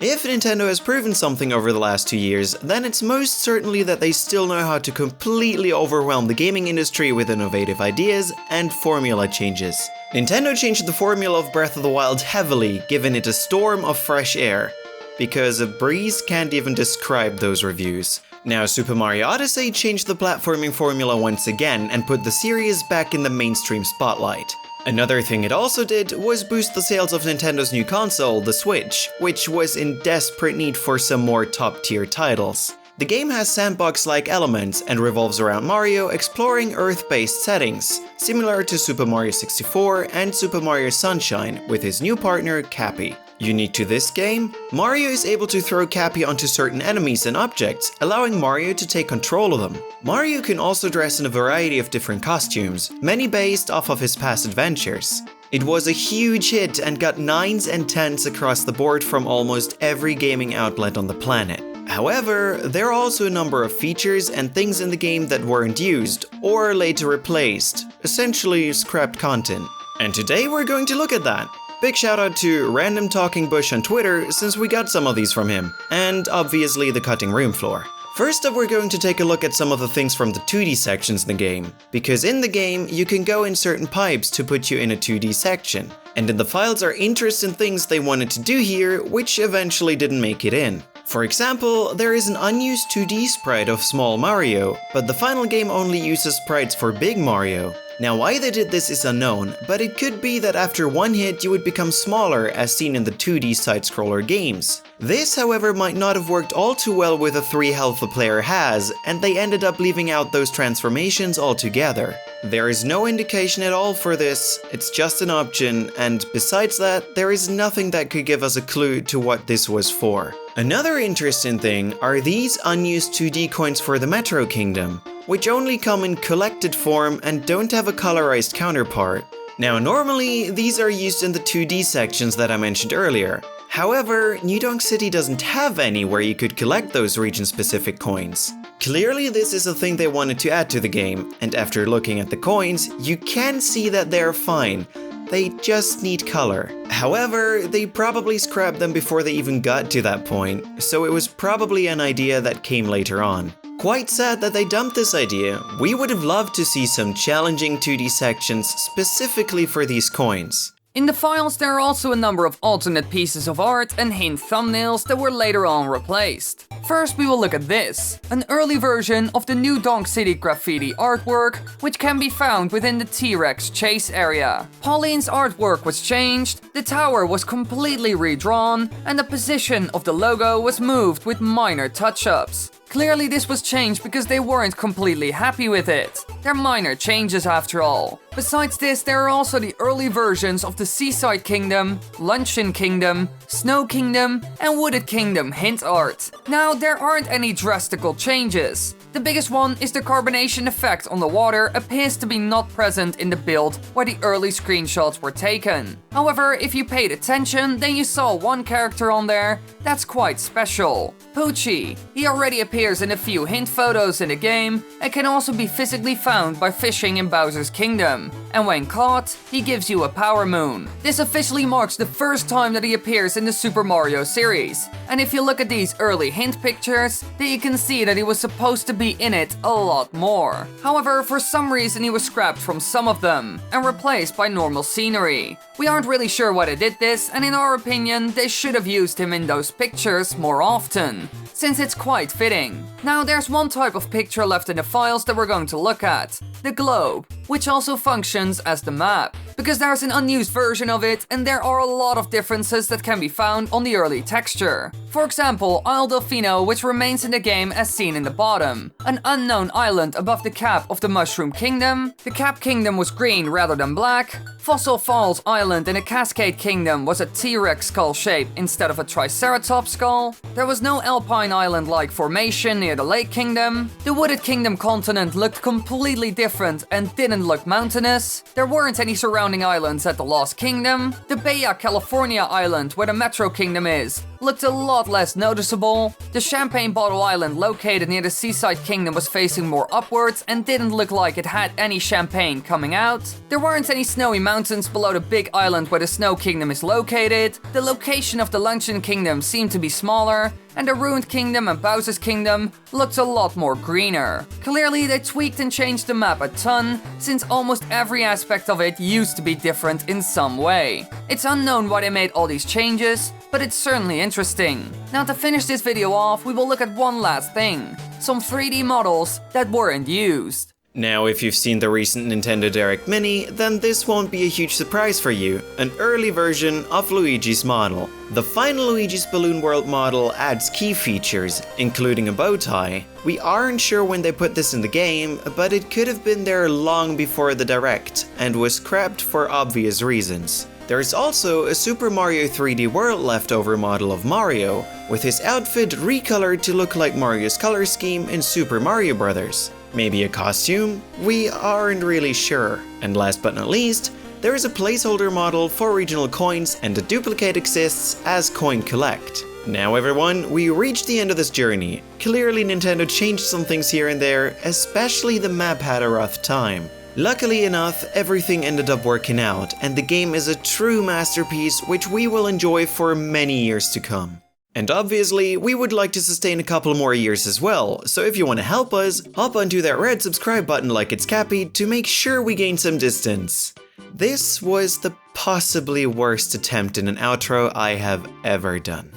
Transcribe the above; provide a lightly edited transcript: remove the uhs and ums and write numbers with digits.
If Nintendo has proven something over the last 2 years, then it's most certainly that they still know how to completely overwhelm the gaming industry with innovative ideas and formula changes. Nintendo changed the formula of Breath of the Wild heavily, giving it a storm of fresh air. Because a breeze can't even describe those reviews. Now Super Mario Odyssey changed the platforming formula once again and put the series back in the mainstream spotlight. Another thing it also did was boost the sales of Nintendo's new console, the Switch, which was in desperate need for some more top-tier titles. The game has sandbox-like elements and revolves around Mario exploring Earth-based settings, similar to Super Mario 64 and Super Mario Sunshine, with his new partner, Cappy. Unique to this game, Mario is able to throw Cappy onto certain enemies and objects, allowing Mario to take control of them. Mario can also dress in a variety of different costumes, many based off of his past adventures. It was a huge hit and got 9s and 10s across the board from almost every gaming outlet on the planet. However, there are also a number of features and things in the game that weren't used, or later replaced, essentially scrapped content. And today we're going to look at that. Big shout out to Random Talking Bush on Twitter, since we got some of these from him, and obviously the cutting room floor. First up, we're going to take a look at some of the things from the 2D sections in the game, because in the game you can go in certain pipes to put you in a 2D section, and in the files are interesting things they wanted to do here, which eventually didn't make it in. For example, there is an unused 2D sprite of Small Mario, but the final game only uses sprites for Big Mario. Now why they did this is unknown, but it could be that after one hit you would become smaller as seen in the 2D side-scroller games. This, however, might not have worked all too well with the 3 health the player has, and they ended up leaving out those transformations altogether. There is no indication at all for this, it's just an option, and besides that, there is nothing that could give us a clue to what this was for. Another interesting thing are these unused 2D coins for the Metro Kingdom, which only come in collected form and don't have a colorized counterpart. Now normally, these are used in the 2D sections that I mentioned earlier. However, New Donk City doesn't have any where you could collect those region-specific coins. Clearly this is a thing they wanted to add to the game, and after looking at the coins, you can see that they're fine. They just need color. However, they probably scrapped them before they even got to that point, so it was probably an idea that came later on. Quite sad that they dumped this idea. We would have loved to see some challenging 2D sections specifically for these coins. In the files, there are also a number of alternate pieces of art and hint thumbnails that were later on replaced. First, we will look at this, an early version of the New Donk City graffiti artwork, which can be found within the T-Rex chase area. Pauline's artwork was changed, the tower was completely redrawn, and the position of the logo was moved with minor touch-ups. Clearly this was changed because they weren't completely happy with it. They're minor changes after all. Besides this, there are also the early versions of the Seaside Kingdom, Luncheon Kingdom, Snow Kingdom, and Wooded Kingdom hint art. Now, there aren't any drastical changes. The biggest one is the carbonation effect on the water appears to be not present in the build where the early screenshots were taken. However, if you paid attention, then you saw one character on there that's quite special. Poochie. He already appears in a few hint photos in the game and can also be physically found by fishing in Bowser's Kingdom. And when caught, he gives you a power moon. This officially marks the first time that he appears in the Super Mario series. And if you look at these early hint pictures, then you can see that he was supposed to be in it a lot more. However, for some reason he was scrapped from some of them and replaced by normal scenery. We aren't really sure why they did this, and in our opinion, they should have used him in those pictures more often, since it's quite fitting. Now there's one type of picture left in the files that we're going to look at, the globe, which also functions as the map, because there's an unused version of it and there are a lot of differences that can be found on the early texture. For example, Isle Delfino, which remains in the game as seen in the bottom, an unknown island above the cap of the Mushroom Kingdom, the Cap Kingdom was green rather than black, Fossil Falls Island in the Cascade Kingdom was a T-Rex skull shape instead of a Triceratops skull, there was no Alpine Island-like formation near the Lake Kingdom, the Wooded Kingdom continent looked completely different and didn't look mountainous, there weren't any surrounding islands at the Lost Kingdom, the Baya California Island where the Metro Kingdom is looked a lot less noticeable. The Champagne Bottle Island located near the Seaside Kingdom was facing more upwards and didn't look like it had any champagne coming out. There weren't any snowy mountains below the big island where the Snow Kingdom is located. The location of the Luncheon Kingdom seemed to be smaller, and the Ruined Kingdom and Bowser's Kingdom looked a lot more greener. Clearly they tweaked and changed the map a ton, since almost every aspect of it used to be different in some way. It's unknown why they made all these changes, but it's certainly interesting. Now to finish this video off, we will look at one last thing. Some 3D models that weren't used. Now, if you've seen the recent Nintendo Direct Mini, then this won't be a huge surprise for you, an early version of Luigi's model. The final Luigi's Balloon World model adds key features, including a bow tie. We aren't sure when they put this in the game, but it could have been there long before the Direct, and was scrapped for obvious reasons. There is also a Super Mario 3D World leftover model of Mario, with his outfit recolored to look like Mario's color scheme in Super Mario Bros. Maybe a costume? We aren't really sure. And last but not least, there is a placeholder model for regional coins, and a duplicate exists as Coin Collect. Now everyone, we reached the end of this journey. Clearly Nintendo changed some things here and there, especially the map had a rough time. Luckily enough, everything ended up working out, and the game is a true masterpiece which we will enjoy for many years to come. And obviously, we would like to sustain a couple more years as well, so if you want to help us, hop onto that red subscribe button like it's Cappy to make sure we gain some distance. This was the possibly worst attempt in an outro I have ever done.